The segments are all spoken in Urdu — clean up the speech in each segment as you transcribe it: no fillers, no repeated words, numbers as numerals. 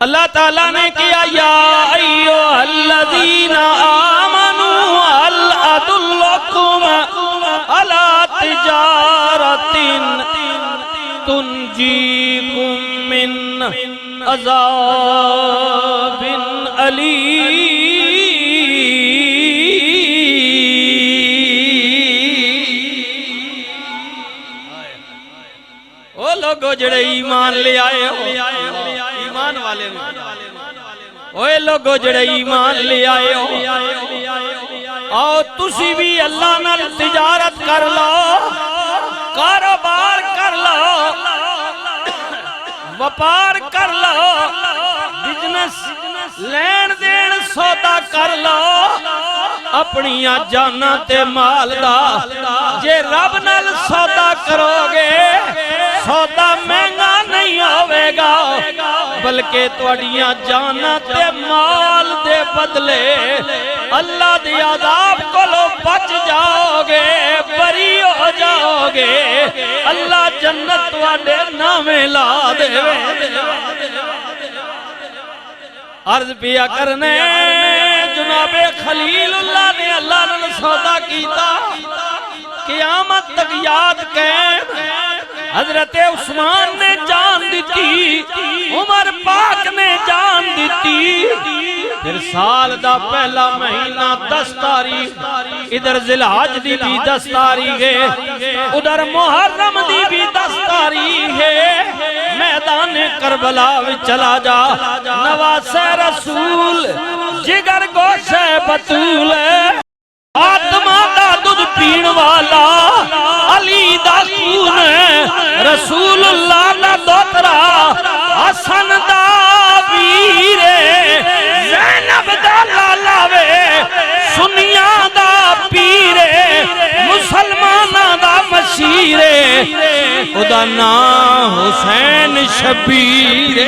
اللہ تعالیٰ نے کیا یا ایوہ الذین آمنوا هل ادلکم علی تجارت تنجیکم من عذاب علیم۔ وہ لوگو جڑے ایمان لے آئے ہو، ایمان والے اوے لوگو جڑے ایمان لے آئے ہو، آؤ تسی بھی اللہ نال تجارت کر لو، کاروبار کر لو، وپار کر لو، بزنس لین دین سودا کر لو، اپنی جانا تے مال دا جے رب نال سودا کرو گے سودا مہنگا نہیں ہوئے گا، بلکہ توڑیاں جانا تے مال دے بدلے اللہ دی عذاب کو لو بچ جاؤ گے، بری ہو جاؤ گے، اللہ جنت واڑے نامے لا دے۔ عرض پیا کرنے جناب خلیل اللہ نے اللہ نے سودا کیتا، قیامت تک یاد قائم، حضرت عثمان نے جان دیتی، عمر پاک نے جان دیتی، پھر سال دا پہلا مہینہ 10 تاریخ، ادھر ذی الحج دی بھی 10 تاریخ ہے، ادھر محرم دی بھی 10 تاریخ ہے، میدان کربلا وچ چلا جا، نواسے رسول جگر گوشے بطول آتما دا دودھ پین والا علی دا خون رسول اللہ دا دوترا حسن دا ویرے زینب دا لالاوے سنیاں دا پیرے مسلمانہ دا مشیرے خدا نام حسین شبیر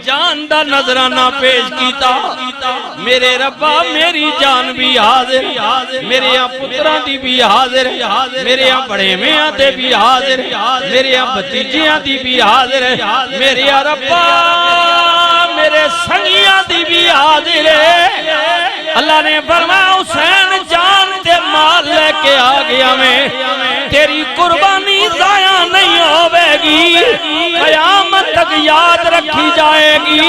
جان دا نظرانہ پیش کیتا، میرے ربا میری جان بھی حاضر، میرے یہاں پتران دی بھی حاضر، میرے یہاں بڑے میاں دے بھی حاضر، میرے یہاں بتیجیاں دی بھی حاضر، میرے یہاں ربا میرے سنگیاں دی بھی حاضر ہے۔ اللہ نے فرمایا حسین جان تے مال لے کے آ گیا میں، تیری قربانی ضائع نہیں ہوئے گی، قیامت تک یاد رکھی جائے گی،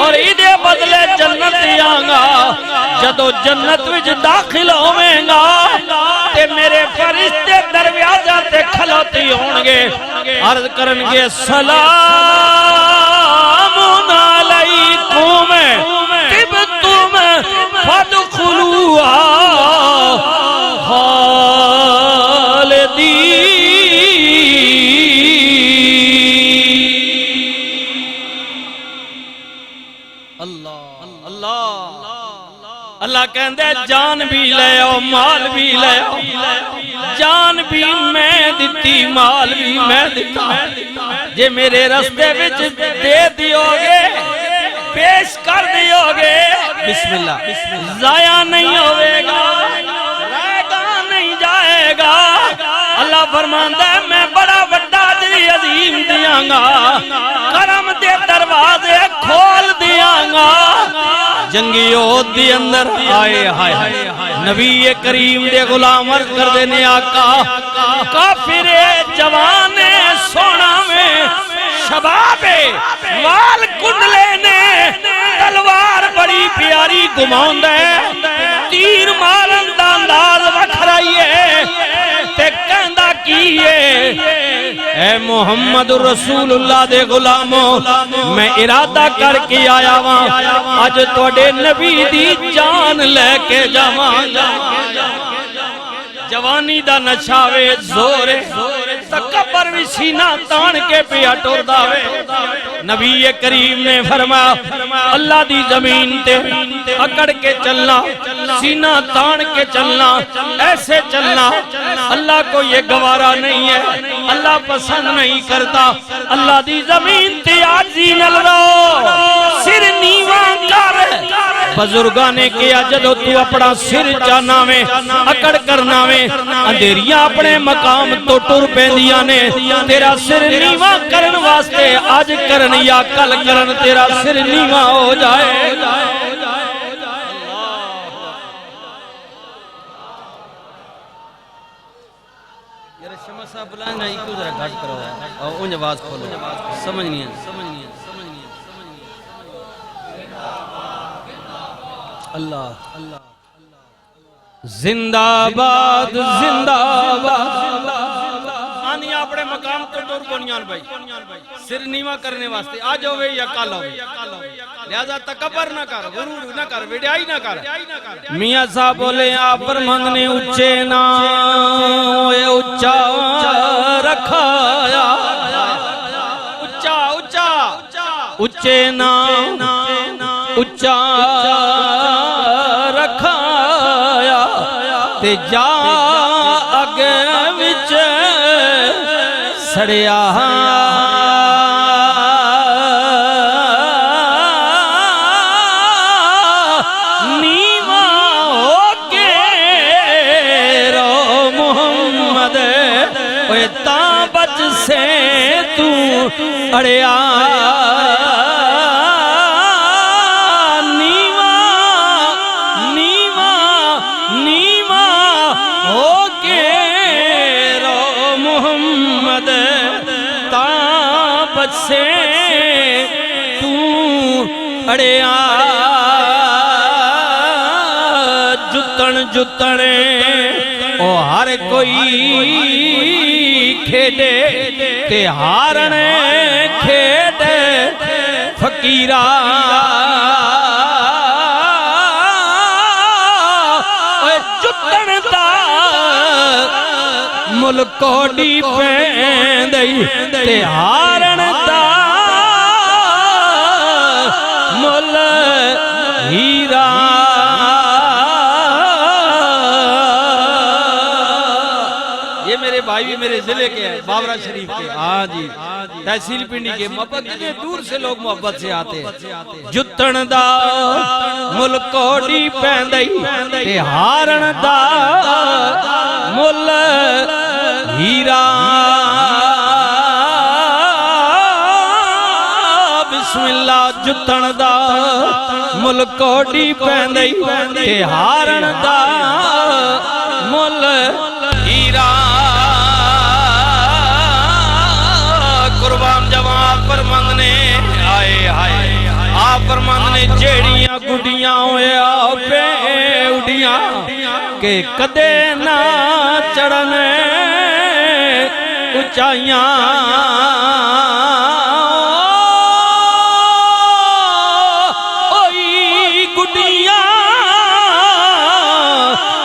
اور ایدے بدلے جنت دیاں گا، جدو جنت وچ داخل ہوئیں گا تے میرے فرشتے دروازہ تے کھلوتی ہونگے، عرض کرنگے سلام علیکم طبتم فادخلوها اللہ کہندے جان بھی لے آؤ مال بھی لے آؤ، جان بھی میں دیتی مال بھی میں دیتا، جے میرے رستے وچ دے دیو گے پیش کر دیو گے بسم اللہ ضائع نہیں ہوئے گا، رہ گا نہیں جائے گا۔ اللہ فرماندا ہے میں بڑا بڑا جی عظیم دیاں گا، کرم دے دروازے کھول دیاں گا، جنگی عہد دی اندر آئے ہائے نبی کریم دے غلام عرض کر دینے آقا کافر جوان سونا میں شباب وال کنڈلے نے تلوار بڑی پیاری گماؤں دے، تیر مارن دا انداز وکھرائی ہے تے کہندہ کیے اے محمد رسول اللہ دے غلاموں میں ارادہ کر کے آیا وہاں آج توڑے نبی دی جان لے کے جاواں، جوانی دا نشاوے زورے تکبر بھی سینہ تان کے پیا ٹور داوے، نبی کریم نے فرمایا اللہ دی زمین تے اکڑ کے چلنا، سینہ تان کے چلنا، ایسے چلنا اللہ کو یہ گوارا نہیں ہے، اللہ پسند نہیں کرتا، اللہ دی زمین تے آجی نل رو سر نیوان کر بزرگاں نے کیا جدو تو اپنا سر جانا میں اکڑ کرنا میں اندھیریاں اپنے مقام تو ٹر پیندیاں نے تیرا سر نیواں کرن واسطے آج کرن یا کل کرن تیرا سر نیواں ہو جائے یار شمع صاحب بلائیں گا ایک ذرا گھٹ کرو اور ان آواز کھولو سمجھ نہیں ہے اللہ زندہ باد زندہ باد آنی اپنے مقام تو ٹور بنیان بھائی سر نیمہ کرنے واسطے آج ہوئے یا کال ہوئے لہذا تکبر نہ کر غرور نہ کر وڈیائی نہ کر میاں صاحب بولے آپ پر مندنے اچھے نا اچھا رکھایا اچھے نا اچھا رکھایا تے جا اگے وچ سڑیا نیواں ہو کے رو محمد اوے تاں بچ سے تو اڑیا سے تو اڑیا جتن جتنے او ہر کوئی کھیڑے تے ہارن کھیڑے فقیرہ جتن دا ملکوڑی پیندئی تے ہارن دا مل ہیرا یہ میرے بھائی بھی میرے ضلع کے ہیں باورہ شریف کے ہاں جی تحصیل پنڈی کے محبت کے دور سے لوگ محبت سے آتے ہیں جتن دا ملکوڑی پیندئی تے ہارن دا مل ہیرا بسم اللہ جتن دا ملکوڑی پیندئی تے ہارن دا مل ہیرا قربان جواب پر مندنے آئے آئے آپ پر مندنے جیڑیاں گھڑیاں ہوئے آپے اڑیاں کہ کدے نہ چڑھنے اچھائیاں اوئی گھڑیاں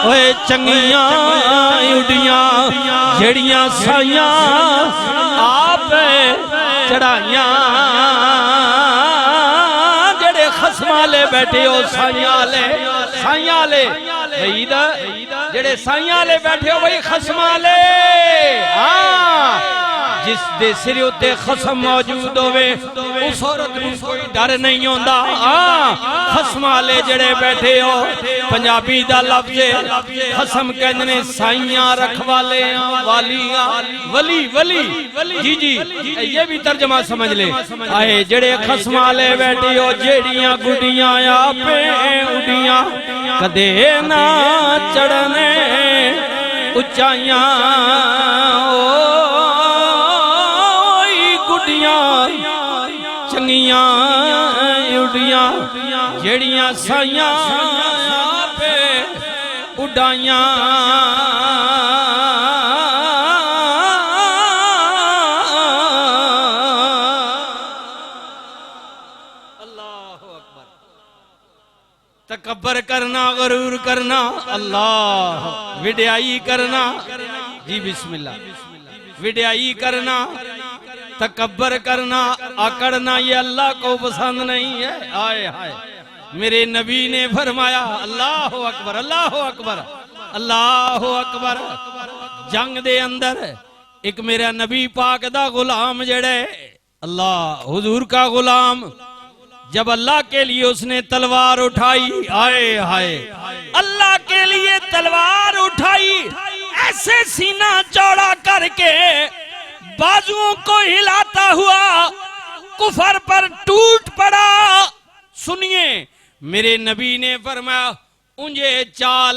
اوئے چنگیاں اڑیاں جڑیاں سائیاں آپ چڑھائیاں جڑے خسمہ لے بیٹھے ہو سائیاں لے جڑے سائیاں لے بیٹھے ہو وہی خسمہ لے جس دے سرے ہوتے خسم موجود ہوئے اس عورت میں کوئی ڈر نہیں ہوندہ خسمہ لے جڑے بیٹھے ہو پنجابی دا لفظ خسم کہنے سائیاں رکھوالے والیاں ولی جی جی یہ بھی ترجمہ سمجھ لے آئے جڑے خسمہ لے بیٹھے ہو جیڑیاں گھڑیاں یا پہ اڑیاں کدے نہ چڑھنے اچھائیاں چنگیاں اڑیاں جڑیاں سائیاں پہ اڑائیاں اللہ اکبر تکبر کرنا غرور کرنا اللہ وڈیائی کرنا جی بسم اللہ وڈیائی کرنا تکبر کرنا اکڑنا یہ اللہ کو پسند نہیں ہے آئے آئے میرے نبی نے فرمایا اللہ اکبر اللہ اکبر اللہ اکبر جنگ دے اندر ایک میرا نبی پاک دا غلام جڑے اللہ حضور کا غلام جب اللہ کے لیے اس نے تلوار اٹھائی، آئے ہائے، اللہ کے لیے تلوار اٹھائی، ایسے سینہ چوڑا کر کے بازوؤں کو ہلاتا ہوا کفر پر ٹوٹ پڑا۔ سنیے میرے نبی نے فرمایا انجے چال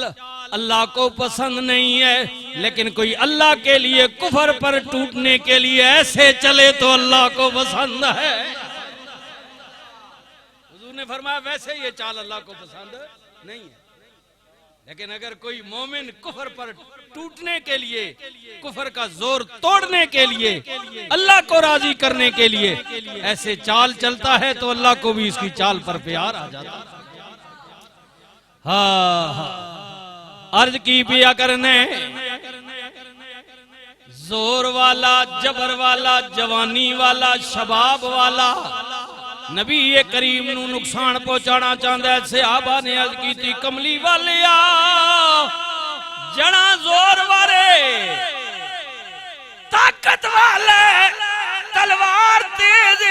اللہ کو پسند نہیں ہے، لیکن کوئی اللہ کے لیے کفر پر ٹوٹنے کے لیے ایسے چلے تو اللہ کو پسند ہے۔ حضور نے فرمایا ویسے یہ چال اللہ کو پسند نہیں ہے، لیکن اگر کوئی مومن کفر پر ٹوٹنے کے لیے، کفر کا زور توڑنے کے لیے، اللہ کو راضی کرنے کے لیے ایسے چال چلتا ہے تو اللہ کو بھی اس کی چال پر پیار آ جاتا ہے۔ عرض کی پیا کرنے زور والا، جبر والا، جوانی والا، شباب والا نبی کریم نو نقصان پہنچانا چاہتا ہے۔ صحابہ نے عرض کی تھی کملی والیا جنا زور والے، طاقت والے، تلوار تیز،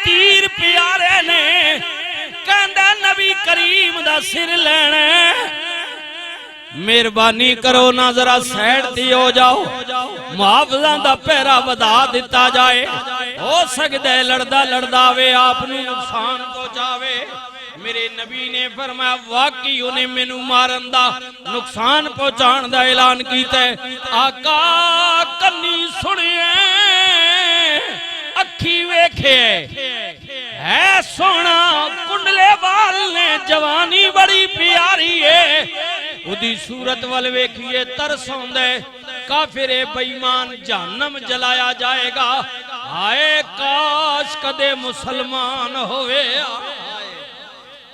تیر پیارے نے، کہندہ نبی کریم دا سر لینے، مہربانی کرو نہ ذرا سیڈ دی ہو جاؤ، محافظاں دا پیرا بدا دیتا جائے، ہو سکتا ہے لڑدا لڑداوے آپ نے نقصان پہنچاوے۔ میرے نبی نے فرمایا واقعی انہیں مینوں مارن دا، نقصان پہنچان دا اعلان کیتا ہے۔ آقا کنی سنیے، اکھی ویکھے ہے سونا، کنڈلے وال نے، جوانی بڑی پیاری ہے، ادھی صورت والویکھیے ترس ہوندے، کافر بیمان جہنم جلایا جائے گا، آئے کاش کدے مسلمان ہوئے،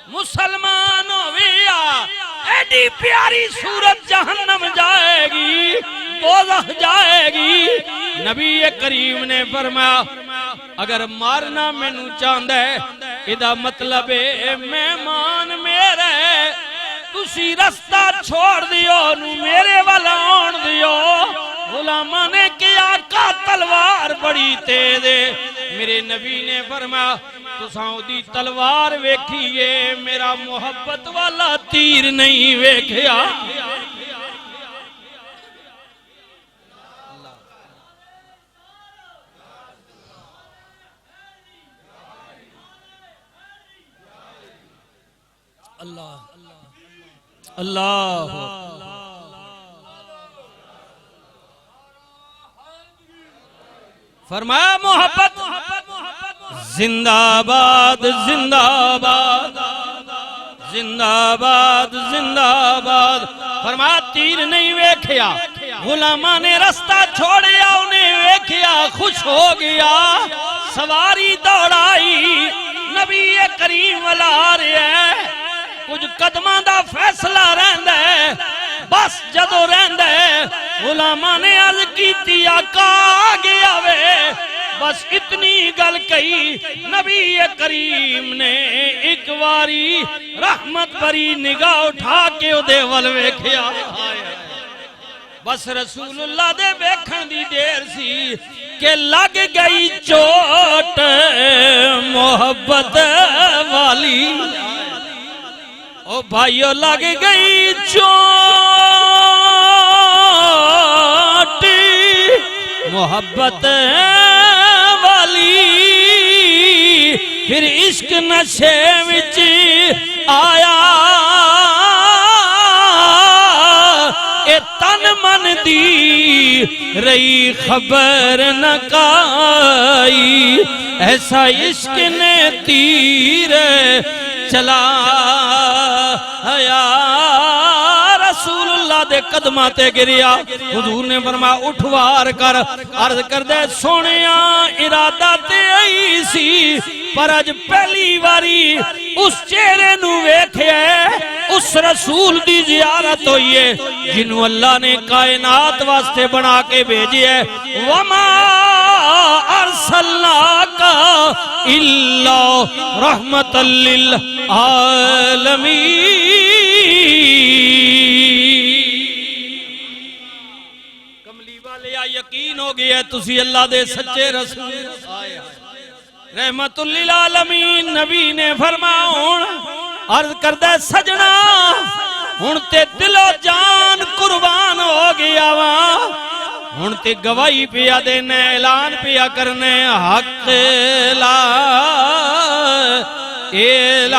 مسلمان ہوئے، ایڈی پیاری صورت جہنم جائے گی، دوزخ جائے گی۔ نبی کریم نے فرمایا اگر مارنا مینوں چاہندا ہے، ادا مطلب ہے مہمان میرے، تسی رستہ چھوڑ دیو نو میرے والا آن دیو۔ غلامہ نے کیا آقا تلوار بڑی تیز ہے، میرے نبی نے فرمایا تساں دی تلوار ویکھیے، میرا محبت والا تیر نہیں ویکھیا۔ اللہ اللہ فرمایا محبت زندہ باد، زندہ باد، زندہ باد، زندہ باد۔ فرمایا تیر نہیں ویکھیا، غلامہ نے رستہ چھوڑیا، انہیں ویکھیا خوش ہو گیا، سواری دوڑائی، نبی کریم والا آ رہے ہیں، کچھ قدمہ دا فیصلہ رہندہ ہے، بس جدو رہندہ ہے، غلامہ نے عرض کی تھی آقا آگے آوے، بس اتنی گل کہی، نبی کریم نے ایک واری رحمت بری نگاہ اٹھا کے دے والوے کھیا، بس رسول اللہ دے بیکھن دی دیر سی کہ لگ گئی چوٹ محبت والی، او بھائیو لگ گئی چوٹ محبت والی، پھر عشق نشے وچ آیا، اے تن من دی رہی خبر نہ کائی، ایسا عشق نے تیر چلا یا رسول اللہ دے قدمہ تے گریا۔ حضور نے فرمایا اٹھوار کر، عرض کر دے سونیا ارادہ تے آئی سی، پر اج پہلی واری اس چہرے نو ویکھے، اس رسول دی زیارت ہوئی ہے جنہوں اللہ نے کائنات واسطے بنا کے بھیجی ہے۔ وَمَا أَرْسَلْنَاكَ إِلَّا رَحْمَةً لِّلْعَالَمِينَ۔ کملی والے یقین ہو گیا ہے تسی اللہ دے سچے رسول، رحمت للعالمین نبی نے فرمایا عرض کردہ سجنا ہن تے دل و جان قربان ہو گیا وا ہن تے گواہی پیا دینے اعلان پیا کرنے حق لا الہ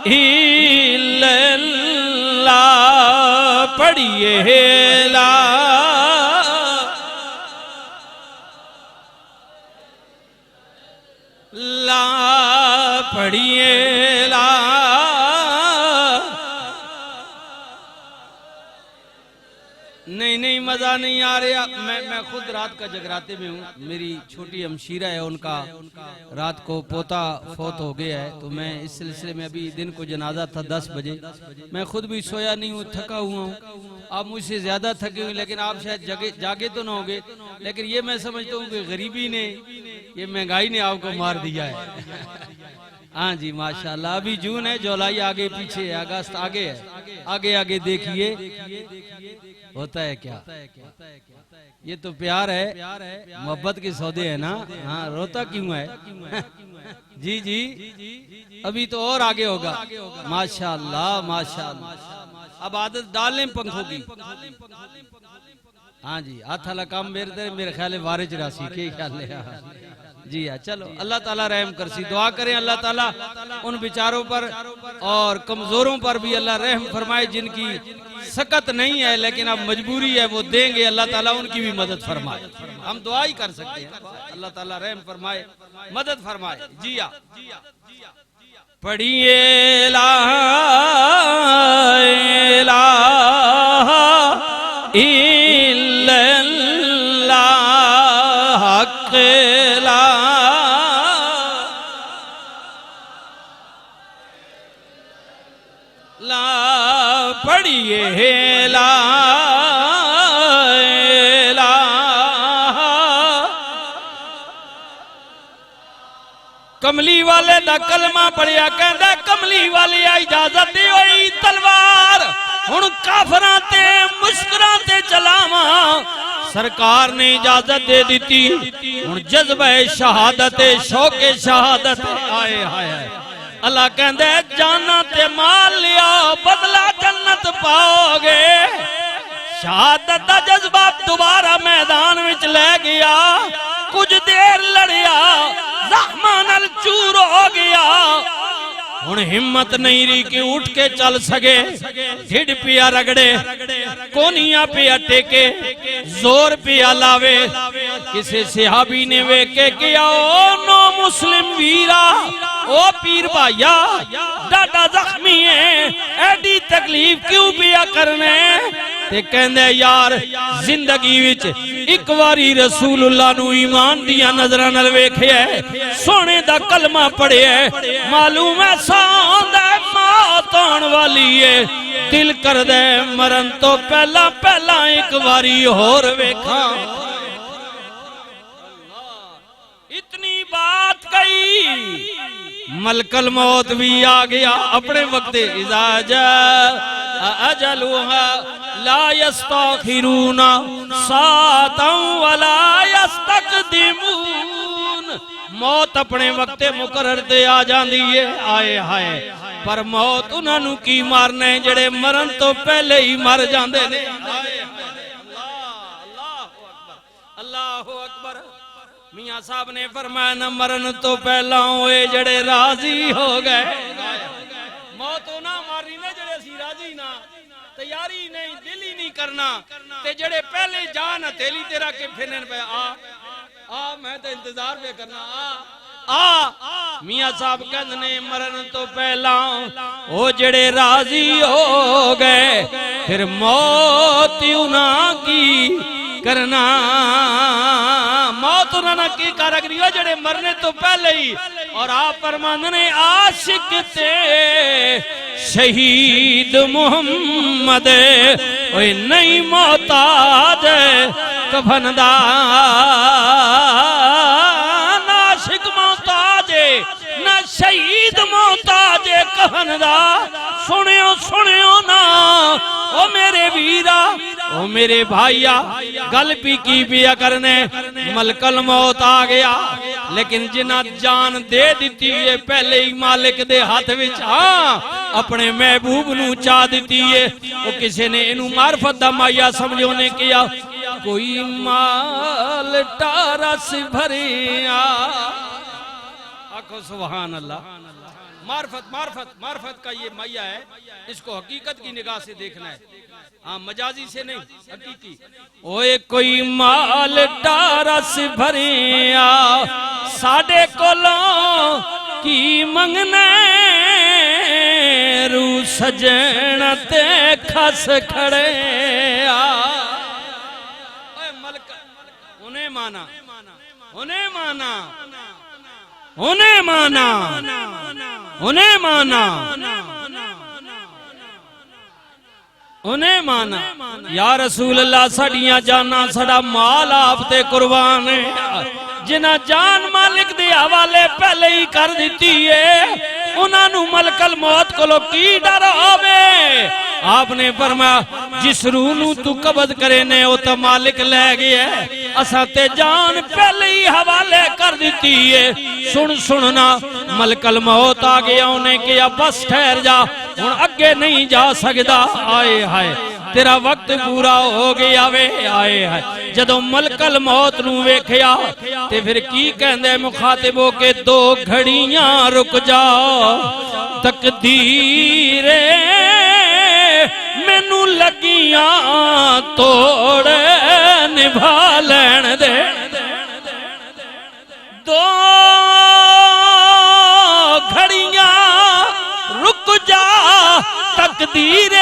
الا اللہ پڑھیے لا پڑھیے لا نہیں مزہ نہیں آ رہا میں خود رات کا جگراتے میں ہوں میری چھوٹی ہمشیرہ ہے ان کا رات کو پوتا فوت ہو گیا ہے تو میں اس سلسلے میں ابھی دن کو جنازہ تھا 10 بجے میں خود بھی سویا نہیں ہوں تھکا ہوا ہوں آپ مجھ سے زیادہ تھکے ہوئے لیکن آپ شاید جاگے تو نہ ہوگے لیکن یہ میں سمجھتا ہوں کہ غریبی نے یہ مہنگائی نے آپ کو مار دیا ہے ہاں جی ماشاءاللہ ابھی جون ہے جولائی آگے پیچھے ہے اگست آگے ہے آگے دیکھیے ہوتا ہے کیا یہ تو پیار ہے محبت کے سودے ہیں نا ہاں روتا کیوں ہے جی ابھی تو اور آگے ہوگا ماشاءاللہ اب عادت ڈالیں پنکھوں کی ہاں جی ہاتھ کام میرے خیال وارج راسی کے خیال ہے جی ہاں چلو اللہ تعالیٰ رحم کرسی دعا کریں اللہ تعالیٰ ان بیچاروں پر اور کمزوروں پر بھی اللہ رحم فرمائے جن کی سکت نہیں ہے لیکن اب مجبوری ہے وہ دیں گے اللہ تعالیٰ ان کی بھی مدد فرمائے ہم دعا ہی کر سکتے ہیں اللہ تعالیٰ رحم فرمائے مدد فرمائے جی ہاں پڑھیے لا الہ الا اللہ حق لا پڑھیے لا الہ کملی والے دا کلمہ پڑھیا کہندہ کملی والی اجازت دی ہوئی تلوار ہن کافراں تے مشکراں تے چلاواں سرکار نے اجازت دے دیتی ہن جذبہ شہادت شوق شہادت آئے اللہ کہندے جانا تے مال لیا بدلہ جنت پاؤ گے شہادت دا جذبہ دوبارہ میدان وچ لے گیا کچھ دیر لڑیا زخمان الچور ہو گیا ہن ہمت نہیں رہی کہ اٹھ کے چل سکے ڈھڈ پیا رگڑے کونیاں پیا ٹیکے زور پیا لاوے کسی صحابی نے ویکے کیا او نو مسلم ویرا او پیر بھائیا ڈاڈا زخمی ہے ایڈی تکلیف کیوں پیا کرنے تے کہندے یار زندگی وچ ایک واری رسول اللہ نو ایمان دیا نظرہ نل ویکھے ہے سونے دا کلمہ پڑھے ہے معلوم ہے ساندھ ہے موت آن والی ہے دل کر دے مرن تو پہلا ایک واری اور ویکھاں اتنی بات کہی ملک الموت بھی آ گیا اپنے وقت اذا جاء اجلها لا يستاخرون ساعتا ولا يستقدمون موت اپنے وقت مقرر دے آ جاندی ہے آئے ہائے پر موت انہوں کی مارنے جڑے مرن تو پہلے ہی مر جاندے نے اللہ اکبر میاں صاحب نے فرمایا نہ مرن تو پہلا ہوئے جڑے راضی ہو گئے موت نہ ماری نہ جڑے سی راضی نہ تیاری نہیں دل ہی نہیں کرنا تے جڑے پہلے جان ہتھیلی تیرا کے پھرن پہ آ میں تے انتظار پہ کرنا میاں صاحب کہندنے مرن تو پہلا او جڑے راضی ہو گئے پھر موت انہاں کی کرنا موت انہاں کی کارگری ہو جڑے مرنے تو پہلے ہی اور آپ فرماندنے عاشق تے شہید محمد اوہ نہیں محتاج کفن دا نہ عاشق محتاج نہ شہید محتاج کفن دا سنیو نا او میرے ویرا او میرے بھائیا گل بھی کی پیا کرنے ملک الموت آ گیا لیکن جنہ جان دے دیتی ہے پہلے ہی مالک دے ہاتھ وچ ہاں اپنے محبوب نو چاہ دیتی ہے وہ کسی نے انہوں معرفت دا مایا سمجھونے کیا کوئی مال ٹارس بھریا آکھو سبحان اللہ معرفت کا یہ مایا ہے اس کو حقیقت کی نگاہ سے دیکھنا ہے ہاں مجازی سے نہیں حقیقی اوے کوئی مال ٹارس بھریا ساڑے کولوں کی منگنے رو سجن تے کھس کھڑے ملک انہیں مانا انہیں مانا یا رسول اللہ سڑیاں جانا سڑا مال آپ تے قربان ہے جنہ جان مالک دے حوالے پہلے ہی کر دیتی ہے انہاں نو ملک الموت کو لو کی ڈر آوے آپ نے فرمایا جس روح نو تو قبض کرے نے وہ تو مالک لے گیا ہے اساں تے جان پہلے ہی حوالے کر دیتی ہے سننا ملک الموت آ گیا انہیں کیا بس ٹھہر جا ہن اگے نہیں جا سکدا آئے ہائے تیرا وقت پورا ہو گیا وے آئے ہائے جدو ملک الموت نو ویکھیا تے پھر کی کہندے مخاطبوں کے دو گھڑیاں رک جا تقدیر مینوں لگیاں توڑ نبھا لین دے دو گھڑیاں رک جا تقدیر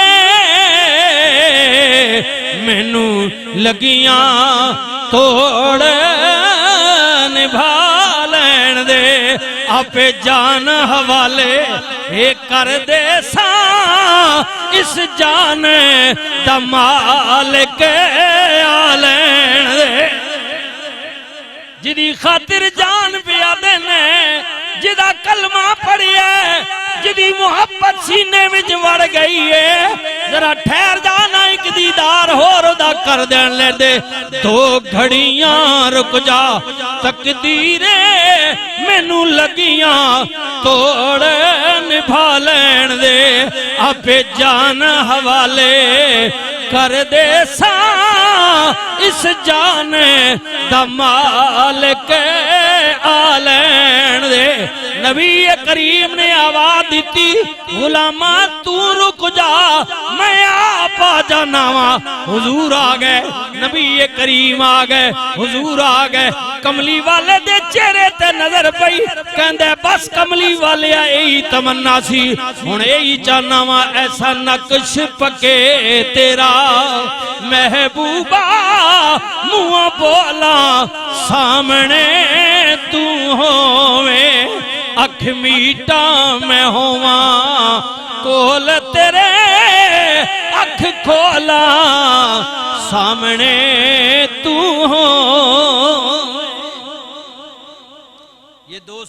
مینوں لگیاں توڑ نبھا لین دے آپ جان حوالے اے کر دے ساں اس جان دا مالک آ لین دے جدی خاطر جان پیا دینے جدا کلمہ پڑھی ہے جدی محبت سینے میں وڑ گئی ہے ذرا ٹھہر جانا ایک دیدار ہو ردا کر دین لے دے دو گھڑیاں رک جا تقدیر مینوں لگیاں توڑ نبھا لین دے آپ جان حوالے کر دے ساں اس جان دا مالک آ لین دے نبی کریم نے آواز دیتی غلامہ تو رک جا میں آپ آ جانا ہوا حضور آ گئے نبی کریم آ گئے حضور آ گئے کملی والے دے چہرے تے نظر پئی کہندے بس کملی والے یہی تمنا سی ہن یہی چاہنا وا ایسا نقش پکے تیرا محبوبہ منہ بولا سامنے تو ہوویں اکھ میٹا میں ہواں کول تیرے اکھ کھولا سامنے تو ہو یہ دوست